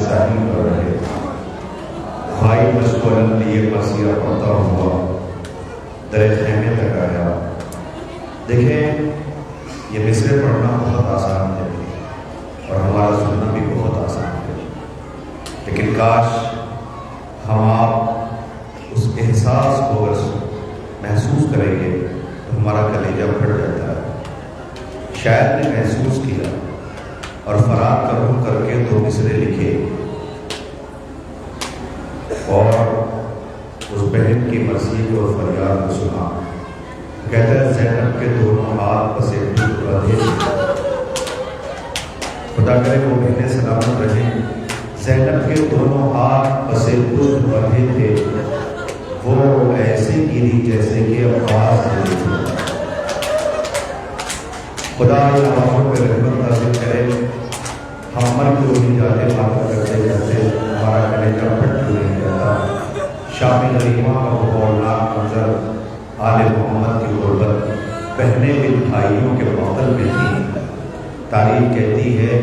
ثانی کر رہے، بھائی مشغول لیے مسیح پڑھتا ہوا در خیمے تک آیا۔ دیکھیں یہ مصرے پڑھنا بہت آسان ہے اور ہمارا سننا بھی بہت آسان ہے، لیکن کاش ہم آپ اس احساس کو محسوس کریں گے تو ہمارا کلیجہ پھٹ جاتا ہے۔ شاعر نے محسوس کیا اور فرار کا رخ کر کے 2 مصرے لکھے اور اس بہن کی مرثی کو فریاد کو سنا۔ کہتا ہے زینب کے دونوں ہاتھ پسے بندھے، خدا کرے وہ بہنیں سلامت رہیں۔ زینب کے دونوں ہاتھ پسے بندھے تھے، وہ ایسے گری جیسے کہ عباس گری تھی۔ خدا ان آوازوں پہ رحمت نازل کرے، ہم مر کیوں نہیں جاتے، بات کرتے کرتے ہمارا کلیجہ پھٹ کیوں نہیں جاتا۔ شام غریبہ کا وہ ہولناک منظر، آل محمد کی غربت، بہنیں بن بھائیوں کے معطل میں تھیں۔ تاریخ کہتی ہے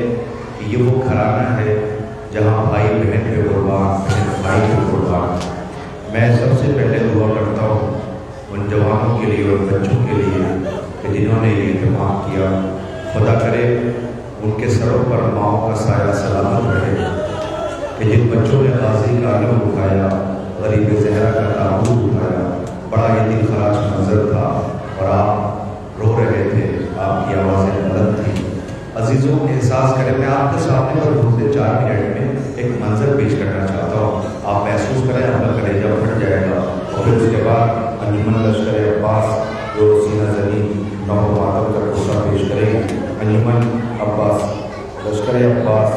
کہ یہ وہ گھرانہ ہے جہاں بھائی بہن کے قربان، بہن بھائی کے قربان۔ میں سب سے پہلے دعا کرتا ہوں ان جوانوں کے لیے اور بچوں کے لیے کہ جنہوں نے یہ اہتمام کیا، خدا کرے ان کے سروں پر ماؤں کا سایہ سلامت رہے، کہ جن بچوں نے غازی کا علم اٹھایا، غریب زہرا کا تابوت اٹھایا، بڑا یہ دل خراش منظر تھا اور آپ رو رہے تھے، آپ کی آوازیں بلند تھیں۔ عزیزوں احساس کریں، میں آپ کے سامنے پر دوسرے 4 منٹ میں ایک منظر پیش کرنا چاہتا ہوں، آپ محسوس کریں آپ کا کلیجہ پھٹ جائے گا۔ اور پھر اس کے بعد انجمن لشکر عباس جو سینہ زمین نو ماتم کا قصہ پیش کریں گے۔ انجمن عباس، لشکر عباس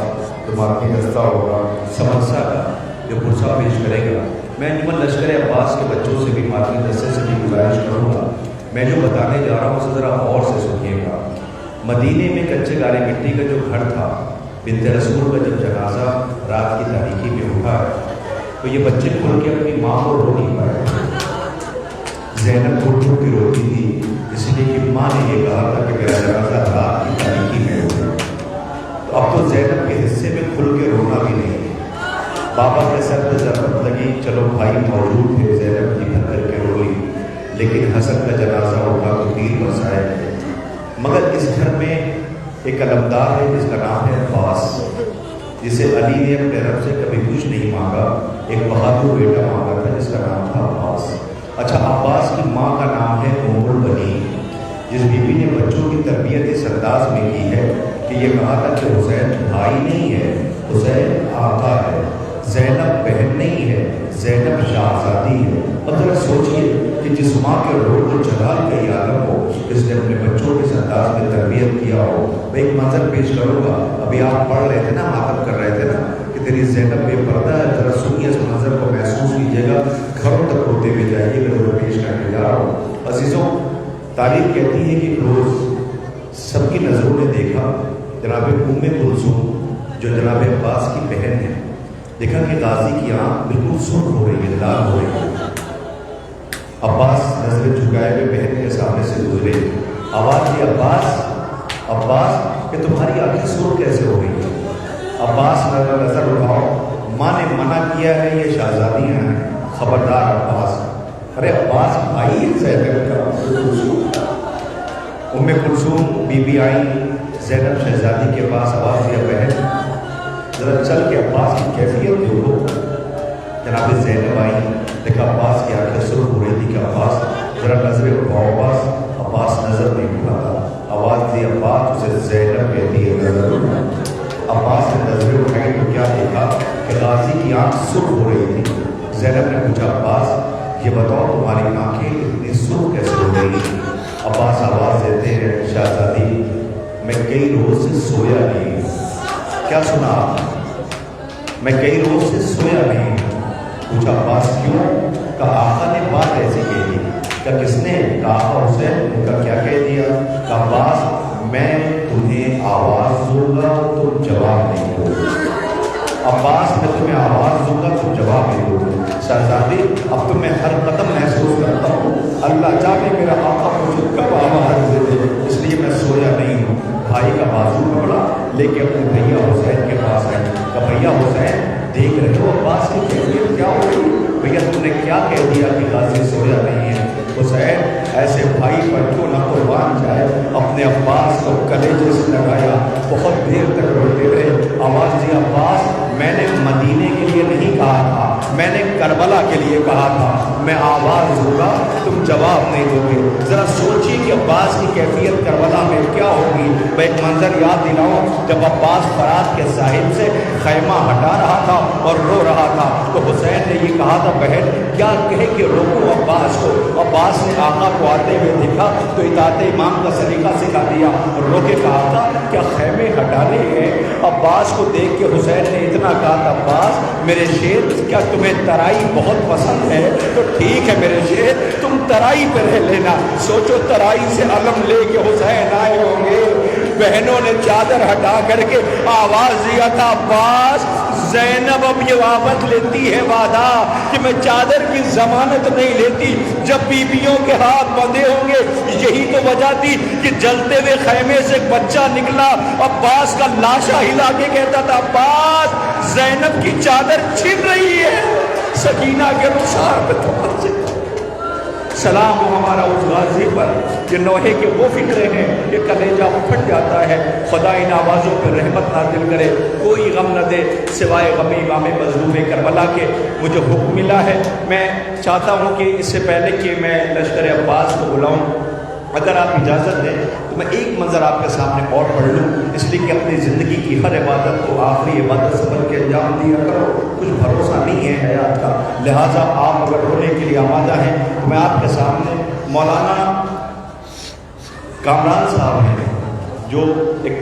جو ماتمی دستہ ہوگا، سمرسا کا جو قصہ پیش کرے گا۔ میں انجمن لشکر عباس کے بچوں سے بھی، ماتمی دستے سے بھی گزارش کروں گا، میں جو بتانے جا رہا ہوں اسے ذرا غور سے سنیے گا۔ مدینے میں کچے گارے مٹی کا جو گھر تھا، بنت رسول کا جب جنازہ رات کی تاریکی میں اٹھا ہے تو یہ بچے کھل کے اپنی ماں کو رو نہیں پائے۔ زینب کو ٹھو کے روتی تھی، اس لیے کہ ماں نے یہ کہا تھا کہ میرا جنازہ رات کی تاریکی میں ہو۔ تو اب تو زینب کے حصے میں کھل کے رونا بھی نہیں ہے۔ بابا کے سر پہ ضربت لگی، چلو بھائی موجود تھے، زینب جی بھر کر کے روئی، لیکن حسن کا جنازہ اٹھا تو تیر برسائے گئے۔ مگر اس گھر میں ایک علمدار ہے جس کا نام ہے عباس، جسے علی نے اپنے رب سے کبھی کچھ نہیں مانگا، ایک بہادر بیٹا مانگا تھا جس کا نام تھا عباس۔ اچھا، عباس کی ماں کا نام ہے ام البنین، جس بیوی نے بچوں کی تربیت اس انداز میں کی ہے کہ یہ کہا تھا کہ حسین بھائی نہیں ہے، حسین آقا ہے، زینب بہن نہیں ہے، زینب شہزادی ہے۔ اور ذرا سوچئے کہ جس ماں کے روح کو جلال کا یہ عالم ہو، جس نے اپنے بچوں کے انداز میں تربیت کیا ہو۔ میں ایک منظر پیش کروں گا، ابھی آپ پڑھ رہے تھے نا، ماتم کر رہے تھے نا کہ تیری زینب بے پردہ ہے، ذرا سنیے اس منظر کو، محسوس کیجیے گا، گھروں تک ہوتے ہوئے جائیے گا جو پیش کر کے جا رہا ہوں۔ عزیزوں تاریخ کہتی ہے کہ روز سب کی نظروں نے دیکھا جناب ام کلثوم جو جناب عباس کی بہن ہے، دیکھا کہ غازی کی آنکھ بالکل سرخ ہو رہی ہے، لال ہو رہی ہے۔ عباس نظریں جھکائے ہوئے بہن کے سامنے سے گزرے، آواز دی عباس، عباس کہ تمہاری آنکھیں سرخ کیسے ہو رہی ہیں؟ عباس نظر اٹھاؤ، ماں نے منع کیا ہے، یہ شہزادیاں ہیں، خبردار عباس۔ ارے عباس بھائی زینب کا۔ ام کلثوم بی بی آئی زینب شہزادی کے پاس، آواز دیا بہن ذرا چل کے عباس کی کیفیت دیکھو۔ جناب زینب آئی، دیکھا عباس کی آنکھیں سرخ ہو رہی تھی کہ عباس ذرا نظریں اٹھاؤ عباس۔ عباس نظر نہیں اٹھاتا، آواز دی عباس، اسے زینب کہتی ہے نظر اٹھا۔ عباس نے نظریں اٹھائی تو کیا دیکھا کہ غازی کی آنکھ سرخ ہو رہی تھی۔ زینب نے پوچھا عباس یہ بتاؤ تمہاری آنکھیں اتنی سرخ کیسے ہو رہی ہیں؟ عباس آواز دیتے ہیں شہزادی میں کئی روز سے سویا نہیں۔ کیا سنا آپ؟ میں کئی روز سے سویا نہیں۔ پوچھا عباس کیوں؟ کہا آقا نے بات ایسی کہہ دی۔ کہا کس نے؟ کہا حسین۔ ان کا کیا کہہ دیا؟ کہا عباس میں تمہیں آواز دوں گا تم جواب نہیں دو گے۔ عباس میں تمہیں آواز دوں گا تم جواب نہیں دو گے۔ شہزادی اب تو میں ہر قدم محسوس کرتا ہوں اللہ جانے میرا آقا مجھے کب آواز دے دے، اس لیے میں سویا نہیں ہوں۔ بھائی کا بازو پکڑا لے کے اپنے بھیا حسین کے پاس पास आए, कहा भैया हुसैन देख रहे हो अब्बास की कैफियत क्या हो गई, भैया तुमने क्या कह दिया कि गाजी सोया नहीं है। हुसैन ऐसे भाई पर क्यों ना कुर्बान जाए, अपने अब्बास को कलेजे से लगाया, बहुत देर तक रोते रहे, आवाज़ दी अब्बास मैंने मदीने के लिए नहीं कहा था, मैंने करबला के लिए कहा था, मैं आवाज़ दूंगा तुम जवाब नहीं दोगे। ज़रा सोचिए कि अब्बास की कैफियत करबला में क्या होगी। मैं एक मंजर याद दिलाऊं, जब अब्बास फरात के साहिब से खैमा हटा रहा था और रो रहा था तो हुसैन ने ये कहा था बहन क्या कहे कि रोकूं अब्बास को। अब्बास ने आका को आते हुए देखा तो इताअत इमाम का सलीका सिखा दिया और रो के कहा था क्या खैमे हटाने हैं। अब्बास को देख के हुसैन ने इतना कहा था अब्बास मेरे शेर क्या तुम्हें तराई बहुत पसंद है, तो ठीक है मेरे शेर तुम तराई पर रह लेना। सोचो तराई से अलम लेके हुसैन आए होंगे, बहनों ने चादर हटा करके आवाज दिया था अब्बास ज़ैनब अब ये वापस लेती है वादा कि मैं चादर की जमानत नहीं लेती जब बीबियों के हाथ बंधे होंगे। यही तो वजह थी कि जलते हुए खैमे से एक बच्चा निकला, अब्बास का लाशा हिला के कहता था अब्बास ज़ैनब की चादर छिन रही है, सकीना के रुखसार पे तो सलाम हो हमारा उस गाजी पर कि नौहे के वो फिक्रे हैं कि कलेजा फट जाता है। खुदा इन आवाज़ों पर रहमत नाज़िल करे, कोई गम न दे सिवाय गम इमाम मज़लूम करबला के। मुझे हुक्म मिला है, मैं चाहता हूँ कि इससे पहले कि मैं लश्कर अब्बास को बुलाऊँ, अगर आप इजाज़त दें तो मैं एक मंज़र आपके सामने और पढ़ लूँ, इसलिए कि अपनी ज़िंदगी की हर इबादत को आखिरी इबादत समझ के अंजाम दिया करो। कुछ भरोसा नहीं है हयात का, लिहाजा आप अगर रोने के लिए आमादा हैं तो मैं आपके सामने मौलाना कामरान साहब हैं जो एक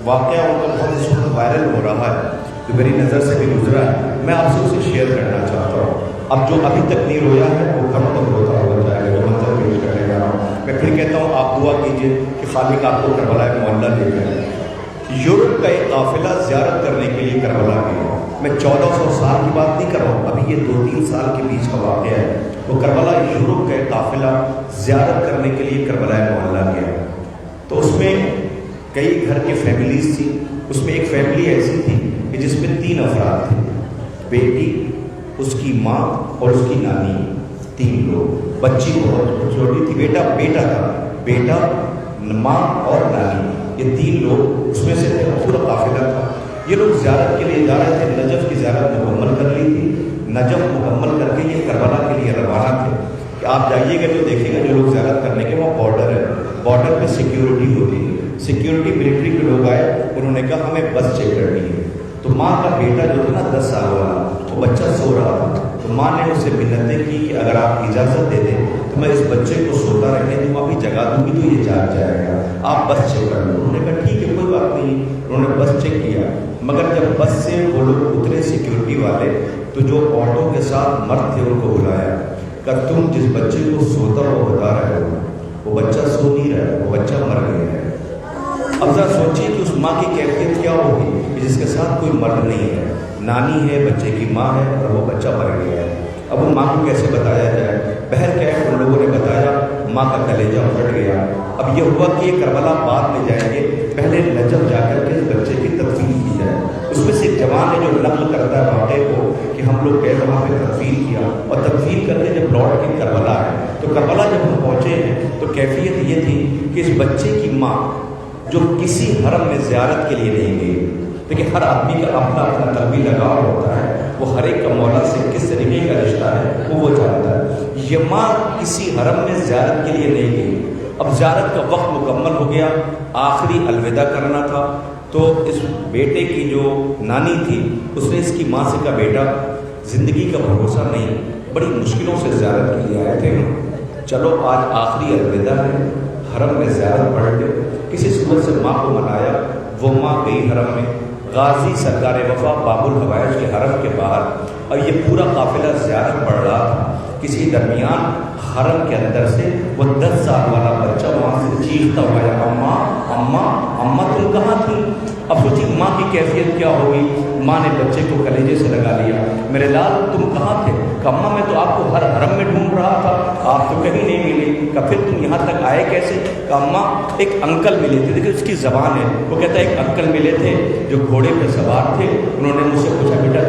वाक़या उनका बहुत इस वक्त वायरल हो रहा है जो मेरी नज़र से भी गुजरा है, मैं आपसे उसे शेयर करना चाहता हूँ। अब जो अभी तक नहीं रोया है वो कम तक रोता हुआ जाएगा, जो मंजर पेश करने जा रहा हूँ। मैं फिर कहता हूँ आप दुआ कीजिए कि खालिक आपको करबला मोहल्ला लेकर। यूरोप का एक काफिला ज़ियारत करने के लिए करबला गया। मैं 1400 साल की बात नहीं कर रहा हूँ, अभी ये 2-3 साल के बीच का वाक़या है। वो करबला यूरोप का एक काफिला ज़ियारत करने के लिए करबला मोहल्ला गया, तो उसमें कई घर की फैमिलीज थी। उसमें एक फैमिली ऐसी थी कि जिसमें 3 अफराद थे, बेटी, उसकी माँ और उसकी नानी, 3 लोग। बच्ची बहुत छोटी थी, बेटा था, बेटा, माँ और नानी, ये 3 लोग उसमें से थे। पूरा काफिला था। ये लोग ज़ियारत के लिए जा रहे थे, नजफ़ की ज़ियारत मुकम्मल कर ली थी। नजफ़ मुकम्मल करके ये करबला के लिए रवाना थे कि आप जाइएगा तो देखिएगा जो लोग ज़ियारत करने के वहाँ बॉर्डर है, बॉर्डर पे सिक्योरिटी होती है। सिक्योरिटी मिलिट्री के लोग आए, उन्होंने कहा हमें बस चेक करनी है। तो माँ का बेटा जो था ना 10 साल वाला, वो बच्चा सो रहा था, तो माँ ने उससे मिन्नतें की कि अगर आप इजाज़त दे दें तो मैं इस बच्चे को सोता रहने दूँगा, अभी जगा दूँगी तो ये जाग जाएगा, आप बस चेक कर लो। उन्होंने कहा ठीक है कोई बात नहीं। उन्होंने बस चेक किया, मगर जब बस से वो लोग उतरे सिक्योरिटी वाले, तो जो ऑटो के साथ मर्द थे उनको बुलाया, कहा तुम जिस बच्चे को सोता हो बता रहे हो वो बच्चा सो नहीं रहा है, वो बच्चा मर गया है। अब ज़रा सोचिए कि उस माँ की कैफियत क्या होगी कि जिसके साथ कोई मर्द नहीं है, नानी है, बच्चे की माँ है और वो बच्चा मर गया है। अब वो माँ को कैसे बताया जाए? बहर क्या है, उन लोगों ने बताया, माँ का कलेजा फट गया। अब ये हुआ कि ये करबला बाद में जाएंगे, पहले नजफ़ जाकर के इस बच्चे की तदफीन की जाए। उसमें से एक जवान है जो नक़ल करता है वाक़े को कि हम लोग गए वहाँ पे तदफीन किया, और तदफीन करके जब लौट के करबला आए तो करबला जब हम पहुँचे हैं तो कैफियत ये थी कि इस बच्चे की माँ जो किसी हरम में ज़ियारत के लिए नहीं गई, देखिए हर आदमी का अपना अपना कल्बी लगाव होता है, वो हर एक का मौला से किस तरीके का रिश्ता है वो जानता है। ये माँ किसी हरम में ज़ियारत के लिए नहीं गई। अब ज़ियारत का वक्त मुकम्मल हो गया, आखिरी अलविदा करना था, तो इस बेटे की जो नानी थी उसने इसकी माँ से कहा बेटा ज़िंदगी का भरोसा नहीं, बड़ी मुश्किलों से ज़ियारत के लिए आए थे, चलो आज आखिरी अलविदा है, हरम में ज़ियारत पढ़ ले। किसी सूरत से माँ को मनाया, वो माँ गई हरम में, गाजी सरकार वफा बाबुल हवाइज के हरम के बाहर, और ये पूरा काफिला ज़ियारत पढ़ रहा था। किसी दरमियान हरम के अंदर से वो 10 साल वाला बच्चा वहाँ से चीखता हुआ, अम्मा अम्मा अम्मा तुम कहाँ थी? اب سوچیے ماں کی کیفیت کیا ہوگی. ماں نے بچے کو کلیجے سے لگا لیا. میرے لال تم کہاں تھے؟ کہ اماں میں تو آپ کو ہر حرم میں ڈھونڈ رہا تھا, آپ تو کہیں نہیں ملے. کہ پھر تم یہاں تک آئے کیسے؟ کہ اماں ایک انکل ملے تھے. دیکھیں اس کی زبان ہے, وہ کہتا ہے ایک انکل ملے تھے جو گھوڑے پہ سوار تھے. انہوں نے مجھ سے پوچھا بیٹا